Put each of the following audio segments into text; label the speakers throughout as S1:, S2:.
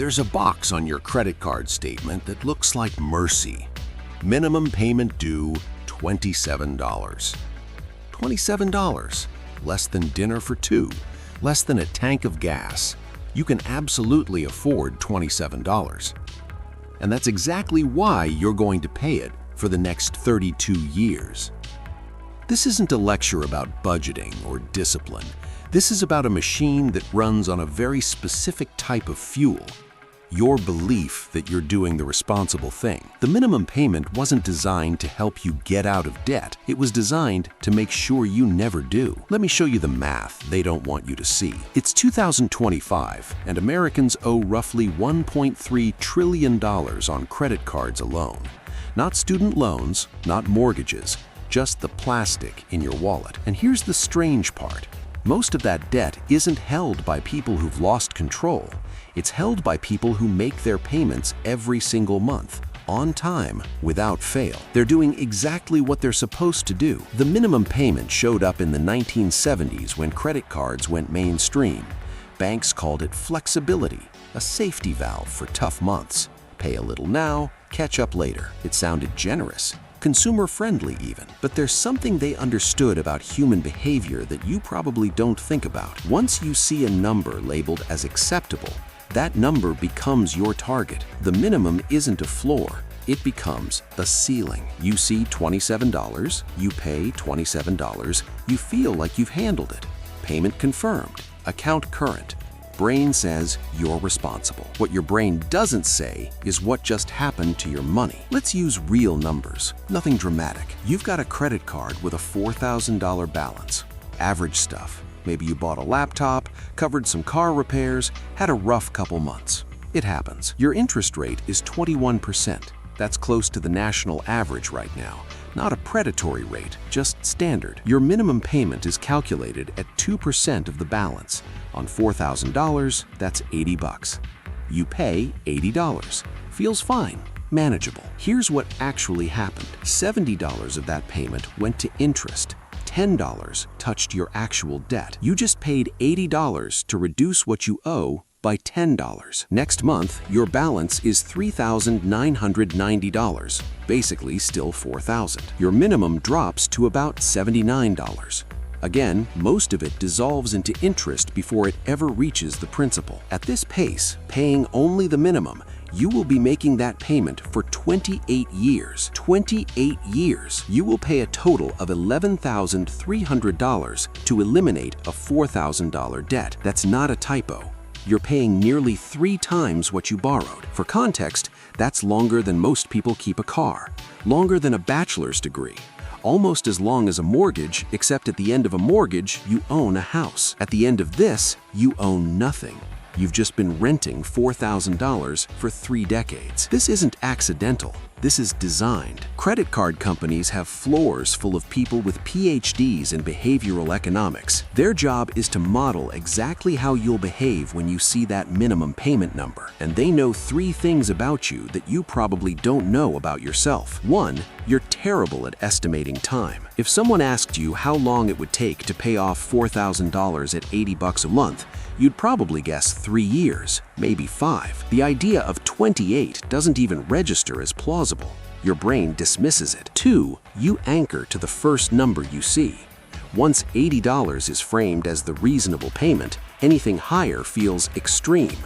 S1: There's a box on your credit card statement that looks like mercy. Minimum payment due $27. $27. Less than dinner for two. Less than a tank of gas. You can absolutely afford $27. And that's exactly why you're going to pay it for the next 32 years. This isn't a lecture about budgeting or discipline. This is about a machine that runs on a very specific type of fuel. Your belief that you're doing the responsible thing. The minimum payment wasn't designed to help you get out of debt. It was designed to make sure you never do. Let me show you the math they don't want you to see. It's 2025, and Americans owe roughly $1.3 trillion on credit cards alone. Not student loans, not mortgages, just the plastic in your wallet. And here's the strange part. Most of that debt isn't held by people who've lost control. It's held by people who make their payments every single month, on time, without fail. They're doing exactly what they're supposed to do. The minimum payment showed up in the 1970s when credit cards went mainstream. Banks called it flexibility, a safety valve for tough months. Pay a little now, catch up later. It sounded generous. Consumer-friendly even. But there's something they understood about human behavior that you probably don't think about. Once you see a number labeled as acceptable, that number becomes your target. The minimum isn't a floor, it becomes a ceiling. You see $27, you pay $27, you feel like you've handled it. Payment confirmed, account current. Brain says you're responsible. What your brain doesn't say is what just happened to your money. Let's use real numbers, nothing dramatic. You've got a credit card with a $4,000 balance. Average stuff. Maybe you bought a laptop, covered some car repairs, had a rough couple months. It happens. Your interest rate is 21%. That's close to the national average right now. Not a predatory rate, just standard. Your minimum payment is calculated at 2% of the balance. On $4,000, that's $80. You pay $80. Feels fine, manageable. Here's what actually happened. $70 of that payment went to interest. $10 touched your actual debt. You just paid $80 to reduce what you owe by $10. Next month, your balance is $3,990, basically still $4,000. Your minimum drops to about $79. Again, most of it dissolves into interest before it ever reaches the principal. At this pace, paying only the minimum, you will be making that payment for 28 years. 28 years. You will pay a total of $11,300 to eliminate a $4,000 debt. That's not a typo. You're paying nearly 3 times what you borrowed. For context, that's longer than most people keep a car, longer than a bachelor's degree, almost as long as a mortgage, except at the end of a mortgage, you own a house. At the end of this, you own nothing. You've just been renting $4,000 for 3 decades. This isn't accidental. This is designed. Credit card companies have floors full of people with PhDs in behavioral economics. Their job is to model exactly how you'll behave when you see that minimum payment number. And they know 3 things about you that you probably don't know about yourself. 1, you're terrible at estimating time. If someone asked you how long it would take to pay off $4,000 at $80 a month, you'd probably guess 3 years, maybe 5. The idea of 28 doesn't even register as plausible. Your brain dismisses it. 2, you anchor to the first number you see. Once $80 is framed as the reasonable payment, anything higher feels extreme.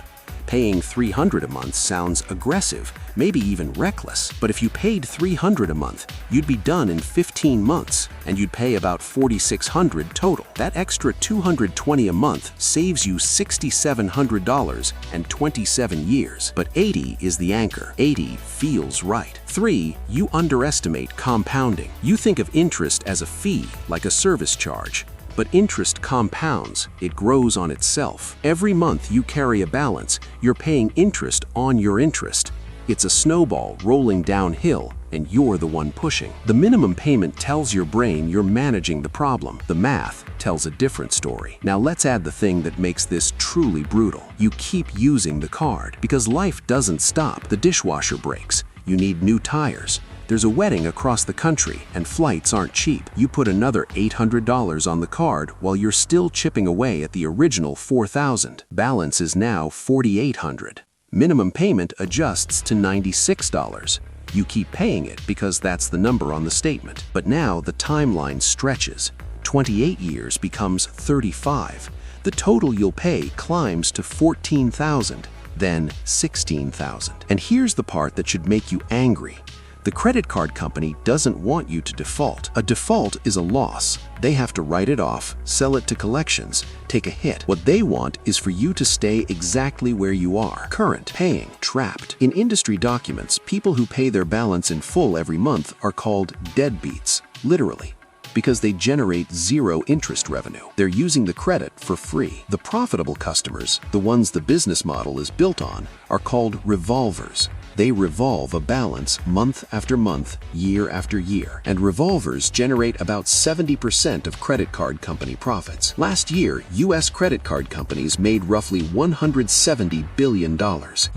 S1: Paying $300 a month sounds aggressive, maybe even reckless. But if you paid $300 a month, you'd be done in 15 months, and you'd pay about $4,600 total. That extra $220 a month saves you $6,700 and 27 years. But 80 is the anchor. 80 feels right. 3, you underestimate compounding. You think of interest as a fee, like a service charge. But interest compounds, it grows on itself. Every month you carry a balance, you're paying interest on your interest. It's a snowball rolling downhill, and you're the one pushing. The minimum payment tells your brain you're managing the problem. The math tells a different story. Now let's add the thing that makes this truly brutal. You keep using the card, because life doesn't stop. The dishwasher breaks. You need new tires. There's a wedding across the country, and flights aren't cheap. You put another $800 on the card while you're still chipping away at the original $4,000. Balance is now $4,800. Minimum payment adjusts to $96. You keep paying it because that's the number on the statement. But now the timeline stretches. 28 years becomes 35. The total you'll pay climbs to $14,000, then $16,000. And here's the part that should make you angry. The credit card company doesn't want you to default. A default is a loss. They have to write it off, sell it to collections, take a hit. What they want is for you to stay exactly where you are. Current, paying, trapped. In industry documents, people who pay their balance in full every month are called deadbeats, literally, because they generate zero interest revenue. They're using the credit for free. The profitable customers, the ones the business model is built on, are called revolvers. They revolve a balance month after month, year after year, and revolvers generate about 70% of credit card company profits. Last year, U.S. credit card companies made roughly $170 billion.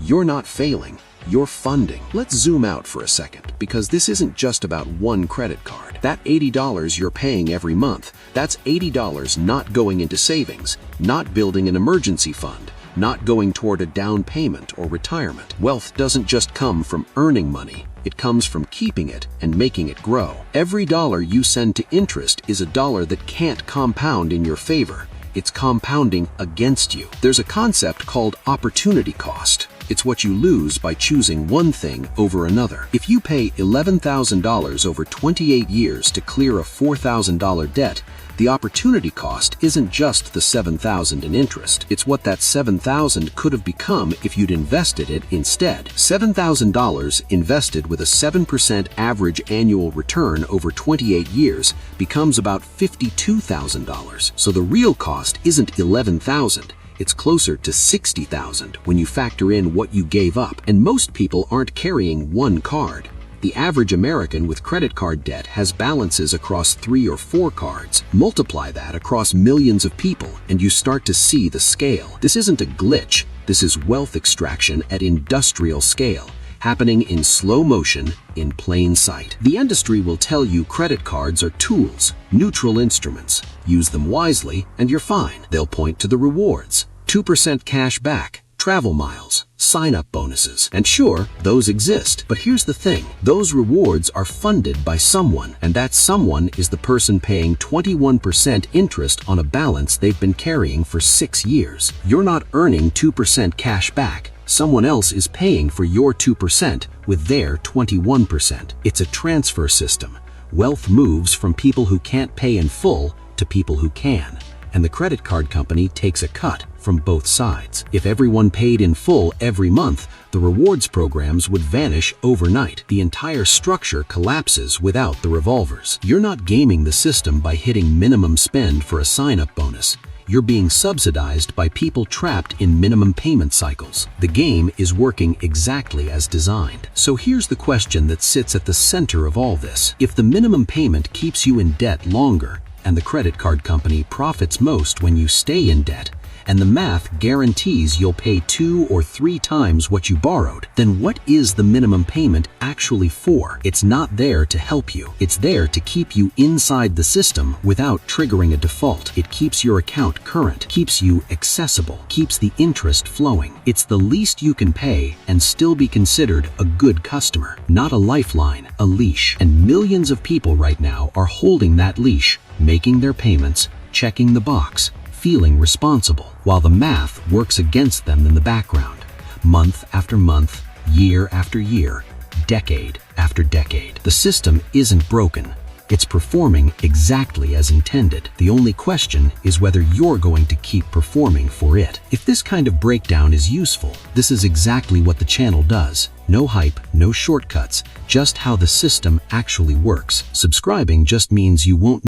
S1: You're not failing, you're funding. Let's zoom out for a second, because this isn't just about one credit card. That $80 you're paying every month, that's $80 not going into savings, not building an emergency fund, not going toward a down payment or retirement. Wealth doesn't just come from earning money, it comes from keeping it and making it grow. Every dollar you send to interest is a dollar that can't compound in your favor. It's compounding against you. There's a concept called opportunity cost. It's what you lose by choosing one thing over another. If you pay $11,000 over 28 years to clear a $4,000 debt, the opportunity cost isn't just the $7,000 in interest. It's what that $7,000 could have become if you'd invested it instead. $7,000 invested with a 7% average annual return over 28 years becomes about $52,000. So the real cost isn't $11,000. It's closer to $60,000 when you factor in what you gave up. And most people aren't carrying one card. The average American with credit card debt has balances across 3 or 4 cards. Multiply that across millions of people, and you start to see the scale. This isn't a glitch. This is wealth extraction at industrial scale, happening in slow motion, in plain sight. The industry will tell you credit cards are tools, neutral instruments. Use them wisely, and you're fine. They'll point to the rewards. 2% cash back, travel miles, sign-up bonuses. And sure, those exist. But here's the thing. Those rewards are funded by someone, and that someone is the person paying 21% interest on a balance they've been carrying for 6 years. You're not earning 2% cash back. Someone else is paying for your 2% with their 21%. It's a transfer system. Wealth moves from people who can't pay in full to people who can. And the credit card company takes a cut from both sides. If everyone paid in full every month, the rewards programs would vanish overnight. The entire structure collapses without the revolvers. You're not gaming the system by hitting minimum spend for a sign-up bonus. You're being subsidized by people trapped in minimum payment cycles. The game is working exactly as designed. So here's the question that sits at the center of all this. If the minimum payment keeps you in debt longer, and the credit card company profits most when you stay in debt, and the math guarantees you'll pay 2 or 3 times what you borrowed, then what is the minimum payment actually for? It's not there to help you. It's there to keep you inside the system without triggering a default. It keeps your account current, keeps you accessible, keeps the interest flowing. It's the least you can pay and still be considered a good customer. Not a lifeline, a leash. And millions of people right now are holding that leash, making their payments, checking the box, feeling responsible, while the math works against them in the background. Month after month, year after year, decade after decade. The system isn't broken. It's performing exactly as intended. The only question is whether you're going to keep performing for it. If this kind of breakdown is useful, this is exactly what the channel does. No hype, no shortcuts, just how the system actually works. Subscribing just means you won't